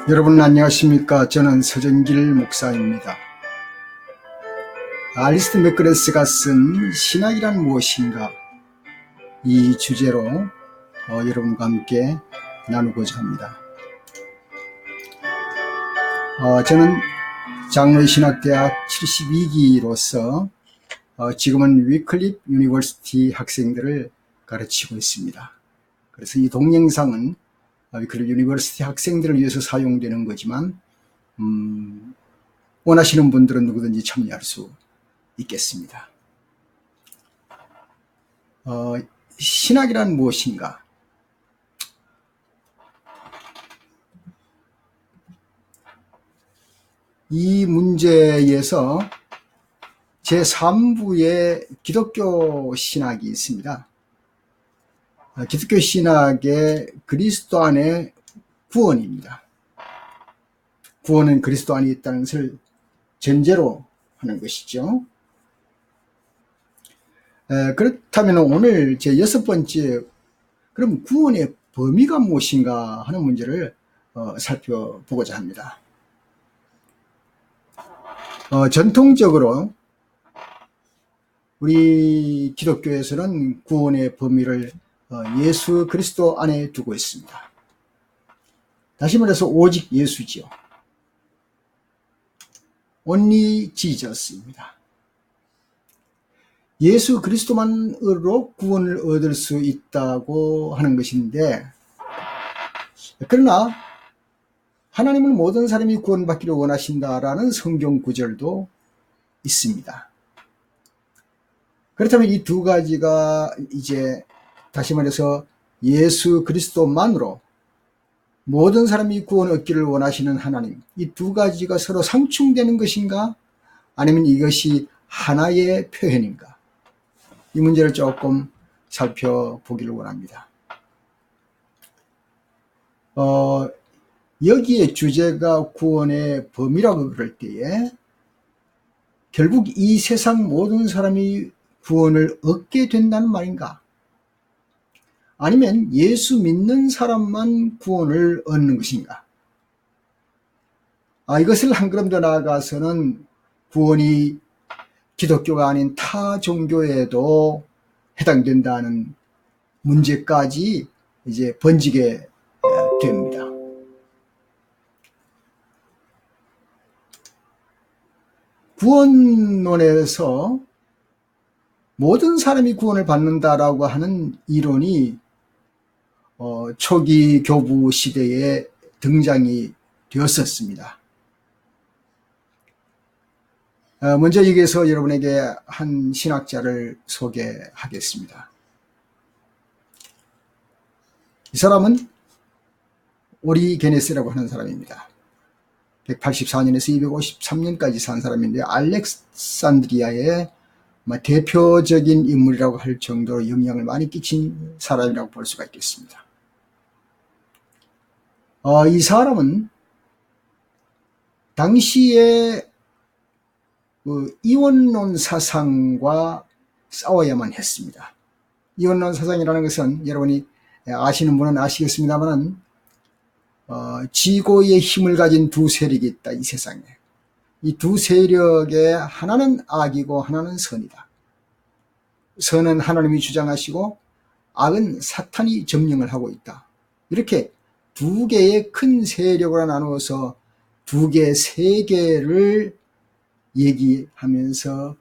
여러분 안녕하십니까? 저는 서정길 목사입니다. 알리스트 맥그레스가 쓴 신학이란 무엇인가, 이 주제로 여러분과 함께 나누고자 합니다. 저는 장로의 신학대학 72기로서 지금은 위클립 유니버시티 학생들을 가르치고 있습니다. 그래서 이 동영상은 위클립 유니버시티 학생들을 위해서 사용되는 거지만 원하시는 분들은 누구든지 참여할 수 있겠습니다. 신학이란 무엇인가? 이 문제에서 제3부의 기독교 신학이 있습니다. 기독교 신학의 그리스도 안의 구원입니다. 구원은 그리스도 안에 있다는 것을 전제로 하는 것이죠. 그렇다면 오늘 제 6번째, 그럼 구원의 범위가 무엇인가 하는 문제를 살펴보고자 합니다. 전통적으로 우리 기독교에서는 구원의 범위를 예수 그리스도 안에 두고 있습니다. 다시 말해서 오직 예수지요. Only Jesus입니다. 예수 그리스도만으로 구원을 얻을 수 있다고 하는 것인데, 그러나 하나님은 모든 사람이 구원받기를 원하신다라는 성경 구절도 있습니다. 그렇다면 이 두 가지가 이제 다시 말해서 예수 그리스도만으로 모든 사람이 구원을 얻기를 원하시는 하나님, 이 두 가지가 서로 상충되는 것인가? 아니면 이것이 하나의 표현인가? 이 문제를 조금 살펴보기를 원합니다. 여기에 주제가 구원의 범위라고 그럴 때에 결국 이 세상 모든 사람이 구원을 얻게 된다는 말인가? 아니면 예수 믿는 사람만 구원을 얻는 것인가? 이것을 한 걸음 더 나아가서는 구원이 기독교가 아닌 타 종교에도 해당된다는 문제까지 이제 번지게 됩니다. 구원론에서 모든 사람이 구원을 받는다라고 하는 이론이 초기 교부 시대에 등장이 되었었습니다. 먼저 여기에서 여러분에게 한 신학자를 소개하겠습니다. 이 사람은 오리게네스라고 하는 사람입니다. 184년에서 253년까지 산 사람인데 알렉산드리아의 대표적인 인물이라고 할 정도로 영향을 많이 끼친 사람이라고 볼 수가 있겠습니다. 이 사람은 당시에 이원론 사상과 싸워야만 했습니다. 이원론 사상이라는 것은 여러분이 아시는 분은 아시겠습니다만 지고의 힘을 가진 두 세력이 있다, 이 세상에. 이 두 세력의 하나는 악이고 하나는 선이다. 선은 하나님이 주장하시고 악은 사탄이 점령을 하고 있다. 이렇게 두 개의 큰 세력으로 나누어서 두 개, 세 개를 얘기하면서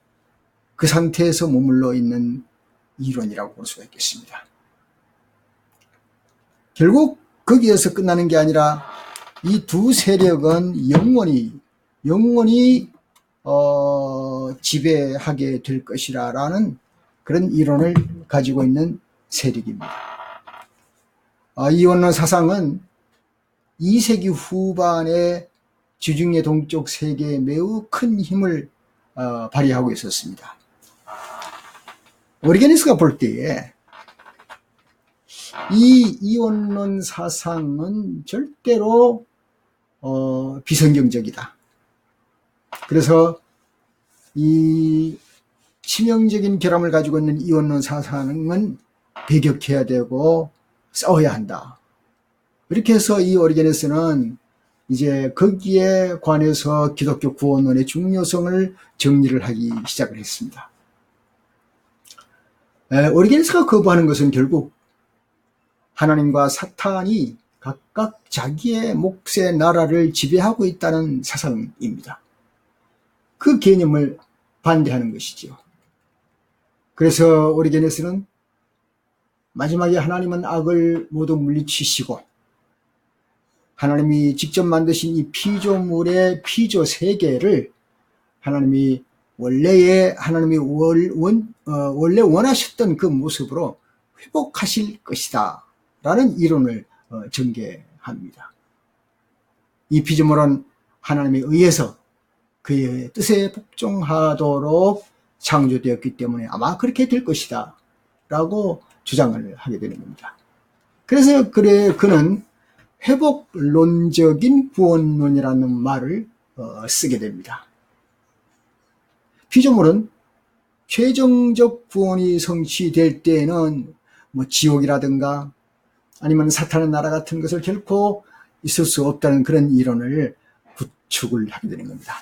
그 상태에서 머물러 있는 이론이라고 볼 수가 있겠습니다. 결국 거기에서 끝나는 게 아니라 이 두 세력은 영원히 지배하게 될 것이라는 그런 이론을 가지고 있는 세력입니다. 이원론 사상은 2세기 후반에 지중해 동쪽 세계에 매우 큰 힘을 발휘하고 있었습니다. 오리게네스가 볼 때에 이 이원론 사상은 절대로 비성경적이다. 그래서 이 치명적인 결함을 가지고 있는 이원론 사상은 배격해야 되고 싸워야 한다. 이렇게 해서 이 오리게네스는 이제 거기에 관해서 기독교 구원론의 중요성을 정리를 하기 시작을 했습니다. 오리겐스가 거부하는 것은 결국 하나님과 사탄이 각각 자기의 몫의 나라를 지배하고 있다는 사상입니다. 그 개념을 반대하는 것이지요. 그래서 오리게네스는 마지막에 하나님은 악을 모두 물리치시고 하나님이 직접 만드신 이 피조물의 피조 세계를 하나님이 하나님이 원래 원하셨던 그 모습으로 회복하실 것이다 라는 이론을 전개합니다. 이 피조물은 하나님에 의해서 그의 뜻에 복종하도록 창조되었기 때문에 아마 그렇게 될 것이다 라고 주장을 하게 되는 겁니다. 그래서 그는 회복론적인 구원론이라는 말을 쓰게 됩니다. 피조물은 최종적 구원이 성취될 때에는 뭐 지옥이라든가 아니면 사탄의 나라 같은 것을 결코 있을 수 없다는 그런 이론을 구축을 하게 되는 겁니다.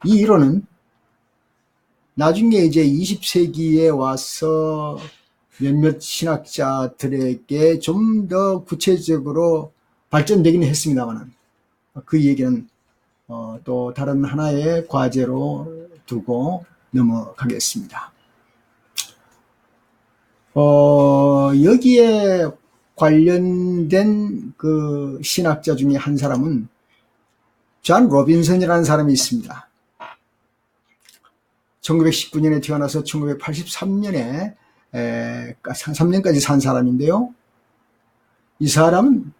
이 이론은 나중에 이제 20세기에 와서 몇몇 신학자들에게 좀 더 구체적으로 발전되기는 했습니다만 그 얘기는 또 다른 하나의 과제로 두고 넘어가겠습니다. 여기에 관련된 그 신학자 중에 한 사람은 존 로빈슨이라는 사람이 있습니다. 1919년에 태어나서 1983년에 3년까지 산 사람인데요. 이 사람은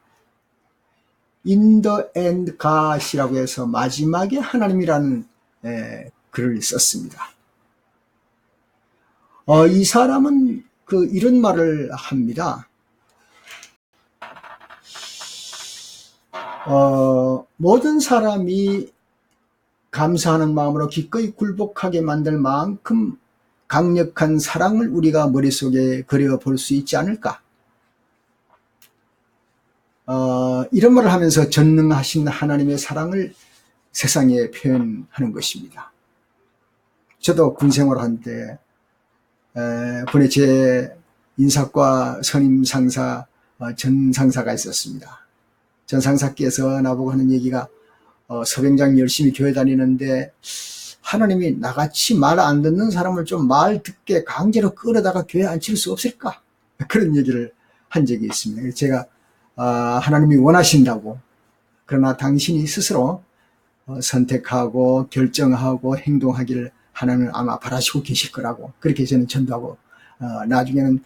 In the End God이라고 해서 마지막에 하나님이라는 글을 썼습니다. 이 사람은 이런 말을 합니다. 모든 사람이 감사하는 마음으로 기꺼이 굴복하게 만들 만큼 강력한 사랑을 우리가 머릿속에 그려볼 수 있지 않을까? 이런 말을 하면서 전능하신 하나님의 사랑을 세상에 표현하는 것입니다. 저도 군 생활할 때 군의 제 인사과 선임 상사 전 상사가 있었습니다. 전 상사께서 나보고 하는 얘기가 서병장 열심히 교회 다니는데 하나님이 나같이 말 안 듣는 사람을 좀 말 듣게 강제로 끌어다가 교회 앉힐 수 없을까? 그런 얘기를 한 적이 있습니다. 제가 하나님이 원하신다고, 그러나 당신이 스스로 선택하고 결정하고 행동하기를 하나님은 아마 바라시고 계실 거라고 그렇게 저는 전도하고 나중에는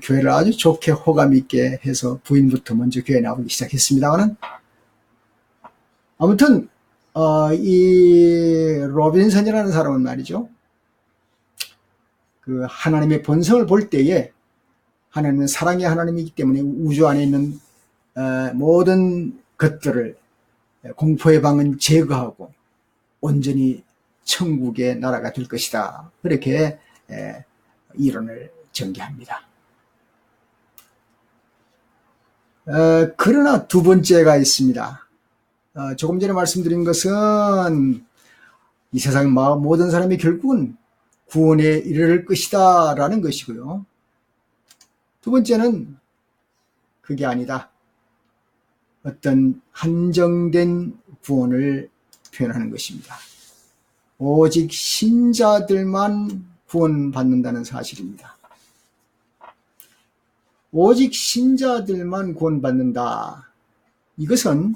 교회를 아주 좋게 호감 있게 해서 부인부터 먼저 교회에 나오기 시작했습니다만 아무튼 이 로빈슨이라는 사람은 말이죠, 그 하나님의 본성을 볼 때에 하나님은 사랑의 하나님이기 때문에 우주 안에 있는 모든 것들을 공포의 방은 제거하고 온전히 천국의 나라가 될 것이다. 그렇게 이론을 전개합니다. 그러나 두 번째가 있습니다. 조금 전에 말씀드린 것은 이 세상 모든 사람이 결국은 구원에 이르를 것이다 라는 것이고요. 두 번째는 그게 아니다. 어떤 한정된 구원을 표현하는 것입니다. 오직 신자들만 구원받는다는 사실입니다. 오직 신자들만 구원받는다. 이것은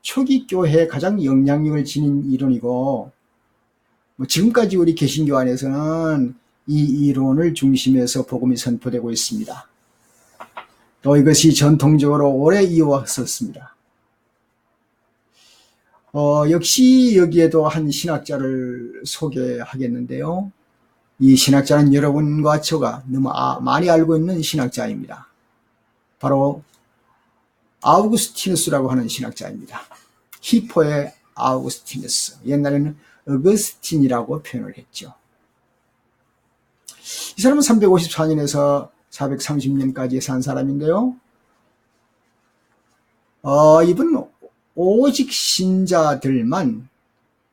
초기 교회에 가장 영향력을 지닌 이론이고, 지금까지 우리 개신교 안에서는 이 이론을 중심해서 복음이 선포되고 있습니다. 또 이것이 전통적으로 오래 이어왔었습니다. 역시 여기에도 한 신학자를 소개하겠는데요. 이 신학자는 여러분과 저가 너무 많이 알고 있는 신학자입니다. 바로 아우구스티누스라고 하는 신학자입니다. 히포의 아우구스티누스, 옛날에는 어거스틴이라고 표현을 했죠. 이 사람은 354년에서 430년까지 산 사람인데요. 이분 오직 신자들만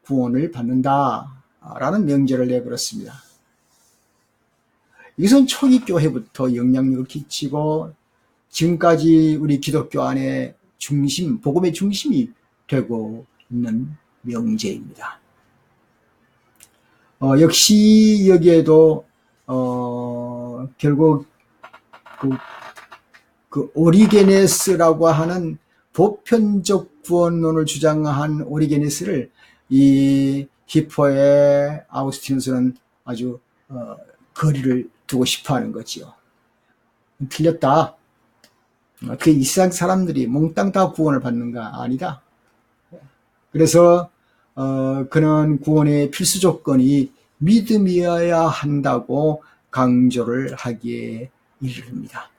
구원을 받는다라는 명제를 내걸었습니다. 이것은 초기 교회부터 영향력을 끼치고 지금까지 우리 기독교 안에 중심, 복음의 중심이 되고 있는 명제입니다. 역시 여기에도 결국 그 오리게네스라고 하는 보편적 구원론을 주장한 오리게네스를 이 히포의 아우구스티누스는 아주 거리를 두고 싶어하는 거지요. 틀렸다. 그 이 세상 사람들이 몽땅 다 구원을 받는가? 아니다. 그래서 그는 구원의 필수 조건이 믿음이어야 한다고 강조를 하기에 이릅니다.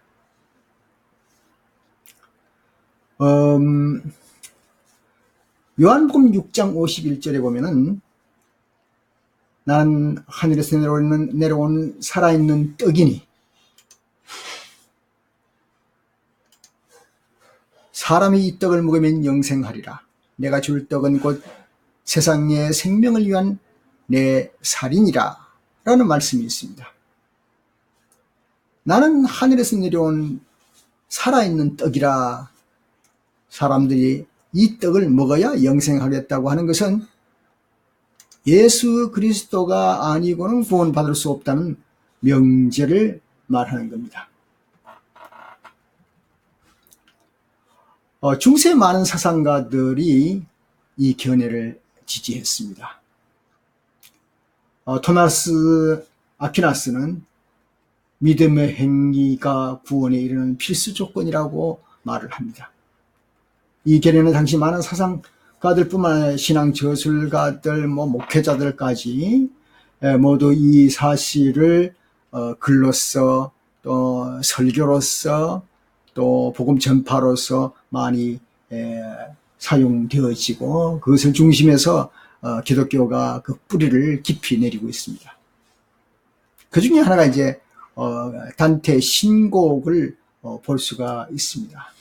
요한복음 6장 51절에 보면은 나는 하늘에서 내려온 살아있는 떡이니 사람이 이 떡을 먹으면 영생하리라. 내가 줄 떡은 곧 세상의 생명을 위한 내 살이니라 라는 말씀이 있습니다. 나는 하늘에서 내려온 살아있는 떡이라. 사람들이 이 떡을 먹어야 영생하겠다고 하는 것은 예수 그리스도가 아니고는 구원받을 수 없다는 명제를 말하는 겁니다. 중세 많은 사상가들이 이 견해를 지지했습니다. 토마스 아퀴나스는 믿음의 행위가 구원에 이르는 필수 조건이라고 말을 합니다. 이 견해는 당시 많은 사상가들 뿐만 아니라 신앙 저술가들, 목회자들까지 모두 이 사실을 글로써 또 설교로서 또 복음 전파로서 많이 사용되어지고 그것을 중심해서 기독교가 그 뿌리를 깊이 내리고 있습니다. 그 중에 하나가 이제 단테 신곡을 볼 수가 있습니다.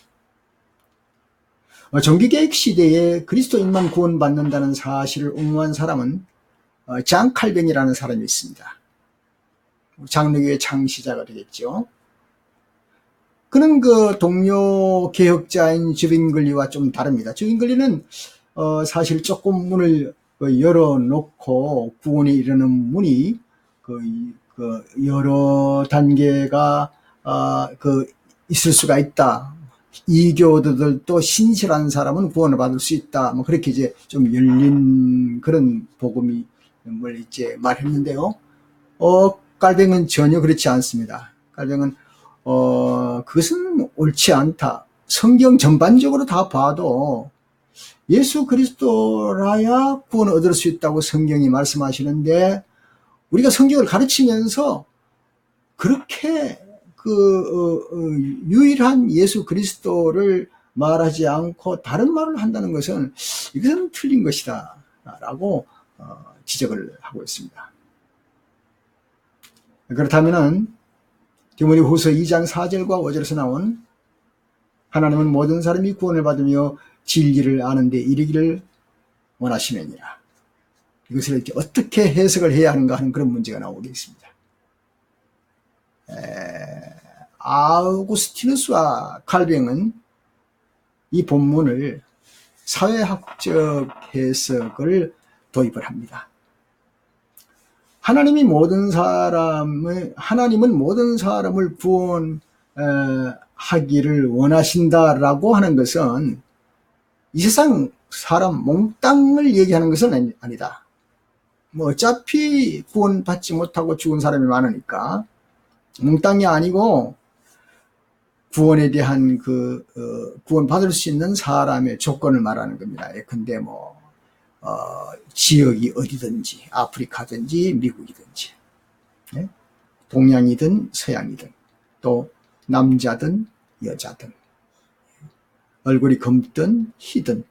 종교개혁 시대에 그리스도인만 구원받는다는 사실을 옹호한 사람은 장 칼뱅이라는 사람이 있습니다. 장로교의 창시자가 되겠죠. 그는 그 동료 개혁자인 주빙글리와 좀 다릅니다. 주빙글리는 사실 조금 문을 열어놓고 구원에 이르는 문이 여러 단계가 있을 수가 있다. 이교도들도 신실한 사람은 구원을 받을 수 있다. 그렇게 이제 좀 열린 그런 복음을 이제 말했는데요. 깔뱅은 전혀 그렇지 않습니다. 깔뱅은 그것은 옳지 않다. 성경 전반적으로 다 봐도 예수 그리스도라야 구원을 얻을 수 있다고 성경이 말씀하시는데 우리가 성경을 가르치면서 그렇게 유일한 예수 그리스도를 말하지 않고 다른 말을 한다는 것은 이것은 틀린 것이다 라고 지적을 하고 있습니다. 그렇다면은 디모데후서 2장 4절과 5절에서 나온 하나님은 모든 사람이 구원을 받으며 진리를 아는 데 이르기를 원하시느니라. 이것을 이렇게 어떻게 해석을 해야 하는가 하는 그런 문제가 나오게 있습니다. 아우구스티누스와 칼뱅은 이 본문을 사회학적 해석을 도입을 합니다. 하나님은 모든 사람을 구원하기를 원하신다라고 하는 것은 이 세상 사람 몽땅을 얘기하는 것은 아니다. 어차피 구원받지 못하고 죽은 사람이 많으니까 몽땅이 아니고 구원에 대한 구원받을 수 있는 사람의 조건을 말하는 겁니다. 근데 지역이 어디든지 아프리카든지 미국이든지 동양이든 서양이든 또 남자든 여자든 얼굴이 검든 희든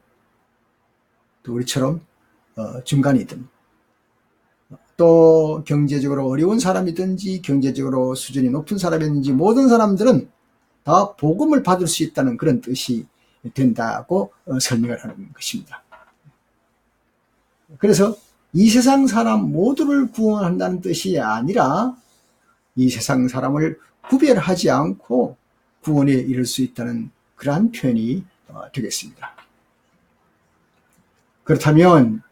또 우리처럼 중간이든 또 경제적으로 어려운 사람이든지 경제적으로 수준이 높은 사람이든지 모든 사람들은 다 복음을 받을 수 있다는 그런 뜻이 된다고 설명을 하는 것입니다. 그래서 이 세상 사람 모두를 구원한다는 뜻이 아니라 이 세상 사람을 구별하지 않고 구원에 이를 수 있다는 그러한 표현이 되겠습니다. 그렇다면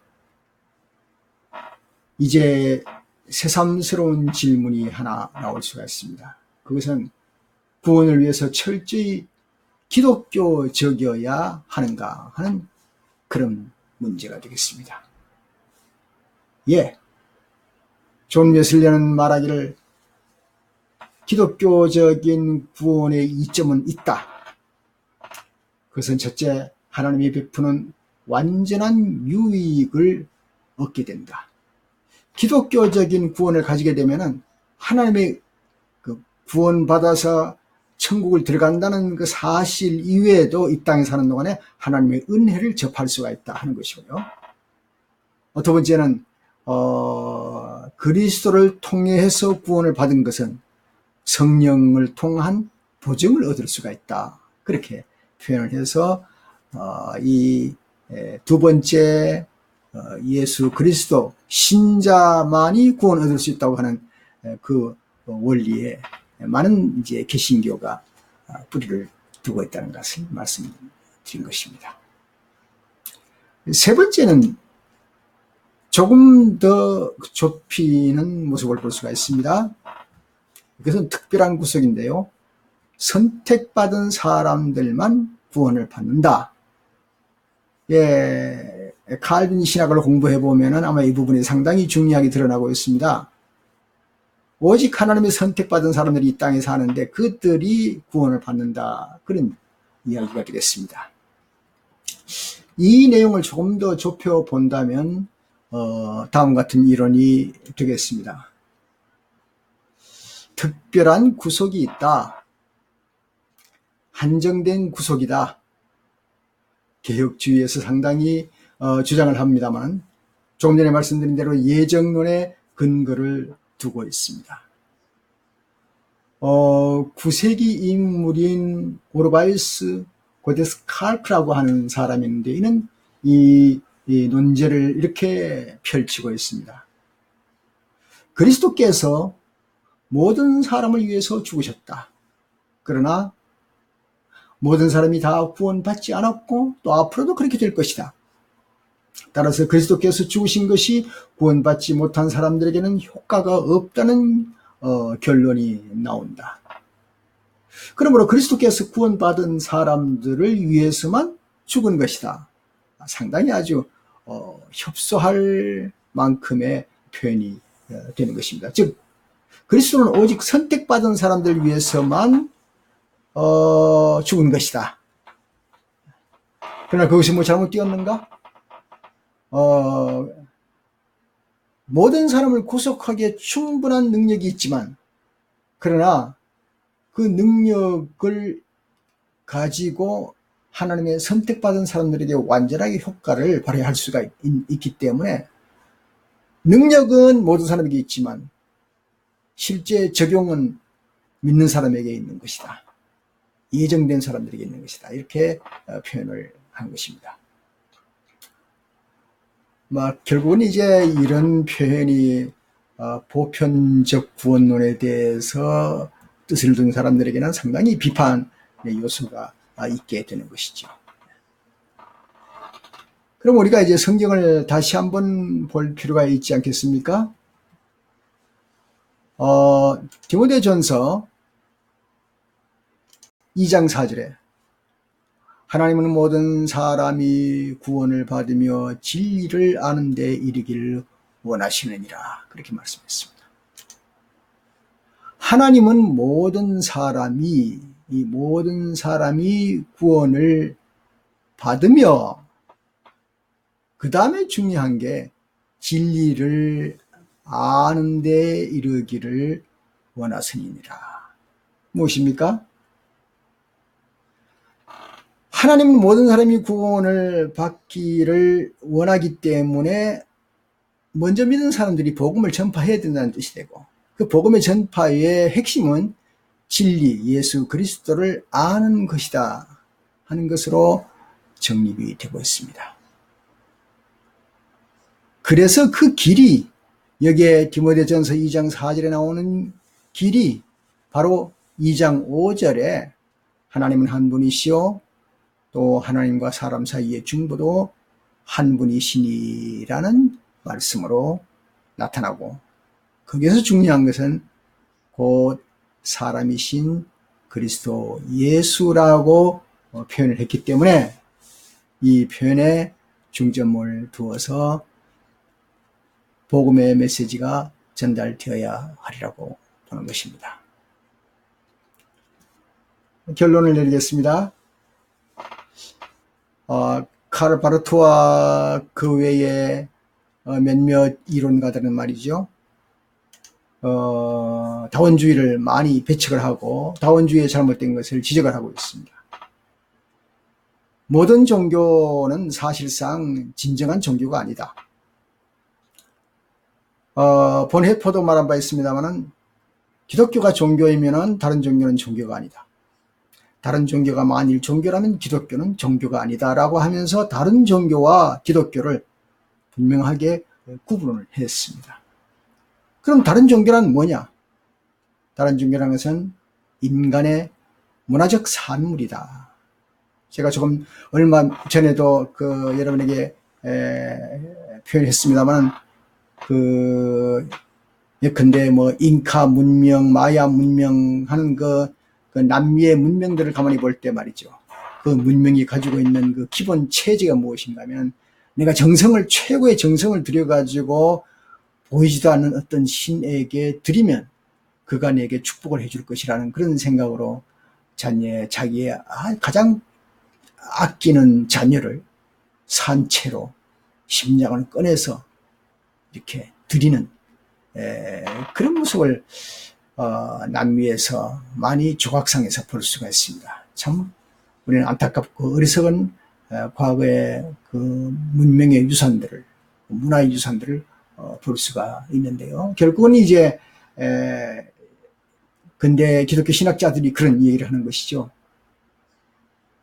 이제 새삼스러운 질문이 하나 나올 수가 있습니다. 그것은 구원을 위해서 철저히 기독교적이어야 하는가 하는 그런 문제가 되겠습니다. 예, 존 웨슬리는 말하기를 기독교적인 구원의 이점은 있다. 그것은 첫째, 하나님이 베푸는 완전한 유익을 얻게 된다. 기독교적인 구원을 가지게 되면은 하나님의 그 구원받아서 천국을 들어간다는 그 사실 이외에도 이 땅에 사는 동안에 하나님의 은혜를 접할 수가 있다 하는 것이고요. 두 번째는 그리스도를 통해서 구원을 받은 것은 성령을 통한 보증을 얻을 수가 있다. 그렇게 표현을 해서 이 두 번째 예수 그리스도 신자만이 구원 얻을 수 있다고 하는 그 원리에 많은 이제 개신교가 뿌리를 두고 있다는 것을 말씀드린 것입니다. 세 번째는 조금 더 좁히는 모습을 볼 수가 있습니다. 이것은 특별한 구석인데요. 선택받은 사람들만 구원을 받는다. 예, 칼빈 신학을 공부해 보면은 아마 이 부분이 상당히 중요하게 드러나고 있습니다. 오직 하나님의 선택받은 사람들이 이 땅에 사는데 그들이 구원을 받는다. 그런 이야기가 되겠습니다. 이 내용을 조금 더 좁혀 본다면 다음 같은 이론이 되겠습니다. 특별한 구속이 있다. 한정된 구속이다. 개혁주의에서 상당히 주장을 합니다만 조금 전에 말씀드린 대로 예정론의 근거를 두고 있습니다. 9세기 인물인 오르바이스 고데스칼크라고 하는 사람이 있는데 이는 이 논제를 이렇게 펼치고 있습니다. 그리스도께서 모든 사람을 위해서 죽으셨다. 그러나 모든 사람이 다 구원받지 않았고 또 앞으로도 그렇게 될 것이다. 따라서 그리스도께서 죽으신 것이 구원받지 못한 사람들에게는 효과가 없다는 결론이 나온다. 그러므로 그리스도께서 구원받은 사람들을 위해서만 죽은 것이다. 상당히 아주 협소할 만큼의 표현이 되는 것입니다. 즉 그리스도는 오직 선택받은 사람들 위해서만 죽은 것이다. 그러나 그것이 뭐 잘못 되었는가? 모든 사람을 구속하기에 충분한 능력이 있지만 그러나 그 능력을 가지고 하나님의 선택받은 사람들에게 완전하게 효과를 발휘할 수가 있기 때문에 능력은 모든 사람에게 있지만 실제 적용은 믿는 사람에게 있는 것이다. 예정된 사람들에게 있는 것이다. 이렇게 표현을 한 것입니다. 결국은 이제 이런 표현이 보편적 구원론에 대해서 뜻을 둔 사람들에게는 상당히 비판의 요소가 있게 되는 것이죠. 그럼 우리가 이제 성경을 다시 한번 볼 필요가 있지 않겠습니까? 디모데전서 2장 4절에 하나님은 모든 사람이 구원을 받으며 진리를 아는 데 이르기를 원하시느니라. 그렇게 말씀했습니다. 하나님은 모든 사람이 구원을 받으며 그 다음에 중요한 게 진리를 아는 데 이르기를 원하시느니라. 무엇입니까? 하나님은 모든 사람이 구원을 받기를 원하기 때문에 먼저 믿는 사람들이 복음을 전파해야 된다는 뜻이 되고 그 복음의 전파의 핵심은 진리, 예수 그리스도를 아는 것이다. 하는 것으로 정립이 되고 있습니다. 그래서 그 길이 여기에 디모데전서 2장 4절에 나오는 길이 바로 2장 5절에 하나님은 한 분이시요 또 하나님과 사람 사이의 중보도 한 분이시니라는 말씀으로 나타나고, 거기에서 중요한 것은 곧 사람이신 그리스도 예수라고 표현을 했기 때문에 이 표현에 중점을 두어서 복음의 메시지가 전달되어야 하리라고 보는 것입니다. 결론을 내리겠습니다. 카를 바르트와 그 외에 몇몇 이론가들은 말이죠, 다원주의를 많이 배척을 하고 다원주의의 잘못된 것을 지적을 하고 있습니다. 모든 종교는 사실상 진정한 종교가 아니다. 본헤퍼도 말한 바 있습니다만은 기독교가 종교이면은 다른 종교는 종교가 아니다. 다른 종교가 만일 종교라면 기독교는 종교가 아니다라고 하면서 다른 종교와 기독교를 분명하게 구분을 했습니다. 그럼 다른 종교란 뭐냐? 다른 종교라는 것은 인간의 문화적 산물이다. 제가 조금 얼마 전에도 여러분에게 표현했습니다만, 예컨대 잉카 문명, 마야 문명 하는 그 남미의 문명들을 가만히 볼 때 말이죠, 그 문명이 가지고 있는 그 기본 체제가 무엇인가 하면, 내가 최고의 정성을 들여가지고 보이지도 않는 어떤 신에게 드리면 그가 내게 축복을 해줄 것이라는 그런 생각으로 자기의 가장 아끼는 자녀를 산채로 심장을 꺼내서 이렇게 드리는 그런 모습을 남미에서 많이 조각상에서 볼 수가 있습니다. 참 우리는 안타깝고 어리석은 과거의 그 문명의 유산들을, 문화의 유산들을 볼 수가 있는데요. 결국은 이제 근대 기독교 신학자들이 그런 얘기를 하는 것이죠.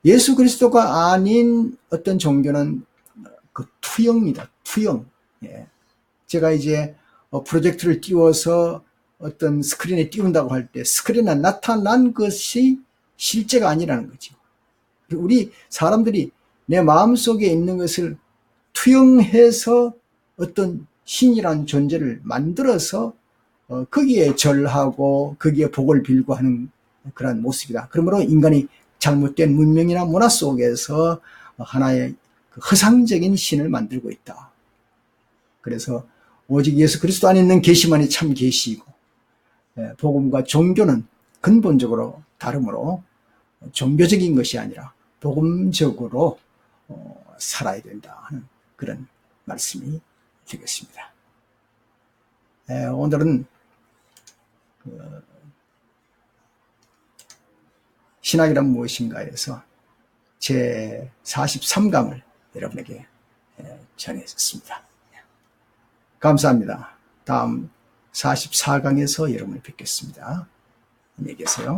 예수 그리스도가 아닌 어떤 종교는 그 투영입니다. 투영. 제가 이제 프로젝터를 띄워서 어떤 스크린에 띄운다고 할 때 스크린에 나타난 것이 실제가 아니라는 거죠. 우리 사람들이 내 마음속에 있는 것을 투영해서 어떤 신이라는 존재를 만들어서 거기에 절하고 거기에 복을 빌고 하는 그런 모습이다. 그러므로 인간이 잘못된 문명이나 문화 속에서 하나의 허상적인 신을 만들고 있다. 그래서 오직 예수 그리스도 안에 있는 계시만이 참 계시이고, 복음과 종교는 근본적으로 다르므로 종교적인 것이 아니라 복음적으로 살아야 된다 하는 그런 말씀이 되겠습니다. 오늘은 신학이란 무엇인가에서 제 43강을 여러분에게 전했습니다. 감사합니다. 다음 44강에서 여러분을 뵙겠습니다. 안녕히 계세요.